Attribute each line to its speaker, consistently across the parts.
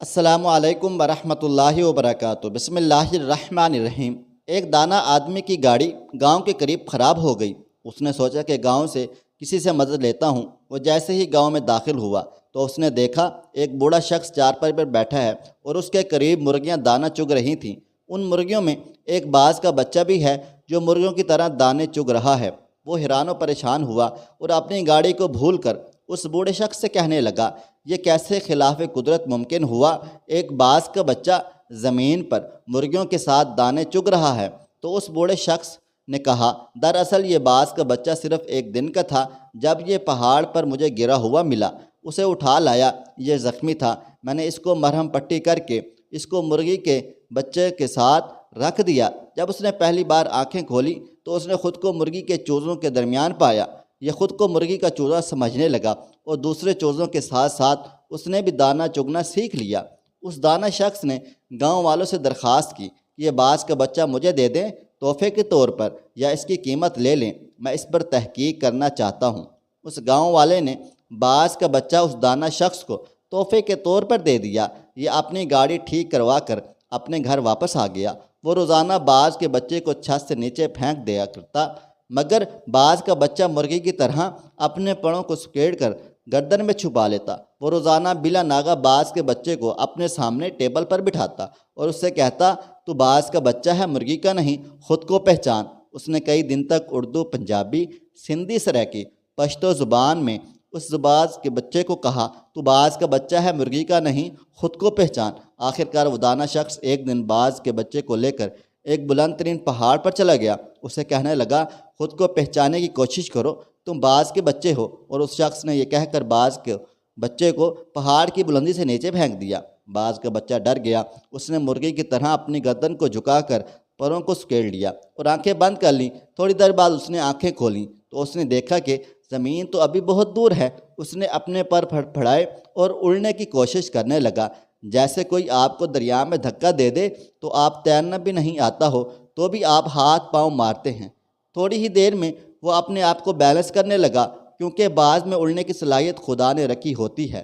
Speaker 1: अस्सलामुअलैकुम वरहमतुल्लाहि वबरकातुहू। बिस्मिल्लाहिर्रहमानिर्रहीम। एक दाना आदमी की गाड़ी गांव के करीब ख़राब हो गई। उसने सोचा कि गांव से किसी से मदद लेता हूं। वो जैसे ही गांव में दाखिल हुआ तो उसने देखा एक बूढ़ा शख्स चारपाई पर बैठा है और उसके करीब मुर्गियां दाना चुग रही थीं। उन मुर्गियों में एक बाज का बच्चा भी है जो मुर्गियों की तरह दाने चुग रहा है। वो हैरान और परेशान हुआ और अपनी गाड़ी को भूल कर उस बूढ़े शख्स से कहने लगा, ये कैसे खिलाफ कुदरत मुमकिन हुआ? एक बाज का बच्चा ज़मीन पर मुर्गियों के साथ दाने चुग रहा है। तो उस बूढ़े शख्स ने कहा, दरअसल ये बाज का बच्चा सिर्फ एक दिन का था। जब ये पहाड़ पर मुझे गिरा हुआ मिला, उसे उठा लाया। ये ज़ख्मी था, मैंने इसको मरहम पट्टी करके इसको मुर्गी के बच्चे के साथ रख दिया। जब उसने पहली बार आंखें खोली तो उसने ख़ुद को मुर्गी के चूज़ों के दरमियान पाया। यह ख़ुद को मुर्गी का चूज़ा समझने लगा और दूसरे चूज़ों के साथ साथ उसने भी दाना चुगना सीख लिया। उस दाना शख्स ने गांव वालों से दरख्वास्त की कि ये बाज का बच्चा मुझे दे दें तोहफे के तौर पर, या इसकी कीमत ले लें, मैं इस पर तहकीक करना चाहता हूँ। उस गांव वाले ने बाज का बच्चा उस दाना शख्स को तोहफे के तौर पर दे दिया। ये अपनी गाड़ी ठीक करवा कर अपने घर वापस आ गया। वो रोज़ाना बाज के बच्चे को छत से नीचे फेंक दिया करता, मगर बाज का बच्चा मुर्गी की तरह अपने परों को सुकेड़ कर गर्दन में छुपा लेता। वो रोज़ाना बिला नागा बाज के बच्चे को अपने सामने टेबल पर बिठाता और उससे कहता, तू बाज का बच्चा है, मुर्गी का नहीं, ख़ुद को पहचान। उसने कई दिन तक उर्दू, पंजाबी, सिंधी, सराइकी, पश्तो ज़ुबान में उस बाज के बच्चे को कहा, तू बाज का बच्चा है, मुर्गी का नहीं, ख़ुद को पहचान। आखिरकार वो दाना शख्स एक दिन बाज के बच्चे को लेकर एक बुलंद तरीन पहाड़ पर चला गया। उसे कहने लगा, ख़ुद को पहचानने की कोशिश करो, तुम बाज के बच्चे हो। और उस शख्स ने यह कहकर बाज के बच्चे को पहाड़ की बुलंदी से नीचे फेंक दिया। बाज का बच्चा डर गया। उसने मुर्गी की तरह अपनी गर्दन को झुकाकर परों को सुकेड़ लिया और आंखें बंद कर लीं। थोड़ी देर बाद उसने आंखें खोलीं तो उसने देखा कि ज़मीन तो अभी बहुत दूर है। उसने अपने पर फड़फड़ाए और उड़ने की कोशिश करने लगा, जैसे कोई आपको दरिया में धक्का दे दे तो आप तैरना भी नहीं आता हो तो भी आप हाथ पांव मारते हैं। थोड़ी ही देर में वो अपने आप को बैलेंस करने लगा, क्योंकि बाज में उड़ने की सलाहियत खुदा ने रखी होती है।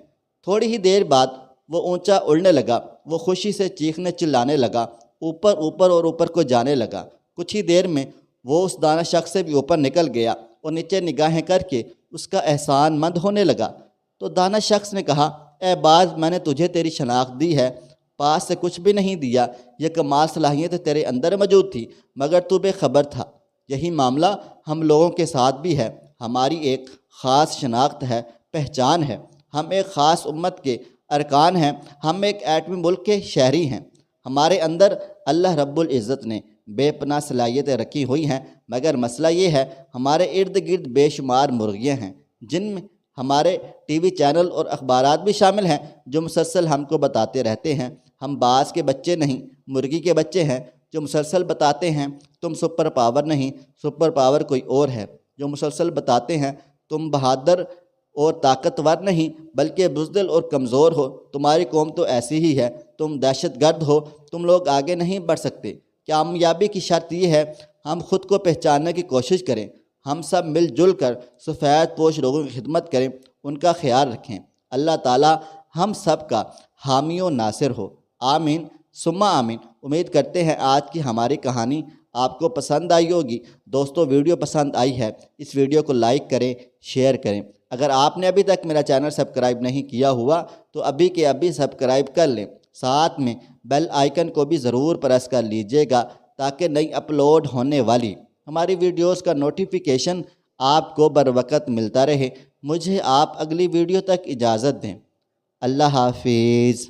Speaker 1: थोड़ी ही देर बाद वो ऊंचा उड़ने लगा। वो खुशी से चीखने चिल्लाने लगा, ऊपर ऊपर और ऊपर को जाने लगा। कुछ ही देर में वो उस दाना शख्स से भी ऊपर निकल गया और नीचे निगाहें करके उसका एहसान मंद होने लगा। तो दाना शख्स ने कहा, ए बाज, मैंने तुझे तेरी शनाख्त दी है, पास से कुछ भी नहीं दिया। यह कमाल सलाहियत तेरे अंदर मौजूद थी, मगर तू बेखबर था। यही मामला हम लोगों के साथ भी है। हमारी एक ख़ास शनाख्त है, पहचान है। हम एक ख़ास उम्मत के अरकान हैं। हम एक एटमी मुल्क के शहरी हैं। हमारे अंदर अल्लाह रब्बुल इज़्ज़त ने बेपनाह सलाहियतें रखी हुई हैं, मगर मसला ये है, हमारे इर्द गिर्द बेशुमार मुर्गियाँ हैं, जिनमें हमारे टीवी चैनल और अखबारात भी शामिल हैं, जो मुसलसल हमको बताते रहते हैं हम बाज के बच्चे नहीं, मुर्गी के बच्चे हैं। जो मुसलसल बताते हैं तुम सुपर पावर नहीं, सुपर पावर कोई और है। जो मुसलसल बताते हैं तुम बहादुर और ताकतवर नहीं, बल्कि बुज़दिल और कमज़ोर हो। तुम्हारी कौम तो ऐसी ही है, तुम दहशतगर्द हो, तुम लोग आगे नहीं बढ़ सकते। कामयाबी की शर्त यह है, हम खुद को पहचानने की कोशिश करें। हम सब मिलजुल कर सफ़ेद पोश लोगों की खिदमत करें, उनका ख्याल रखें। अल्लाह ताला हम सब का हामी व नासिर हो। आमीन सुम्मा आमीन। उम्मीद करते हैं आज की हमारी कहानी आपको पसंद आई होगी। दोस्तों, वीडियो पसंद आई है, इस वीडियो को लाइक करें, शेयर करें। अगर आपने अभी तक मेरा चैनल सब्सक्राइब नहीं किया हुआ तो अभी के अभी सब्सक्राइब कर लें। साथ में बेल आइकन को भी ज़रूर प्रेस कर लीजिएगा, ताकि नई अपलोड होने वाली हमारी वीडियोस का नोटिफिकेशन आपको बर वक़्त मिलता रहे। मुझे आप अगली वीडियो तक इजाज़त दें। अल्लाह हाफिज़।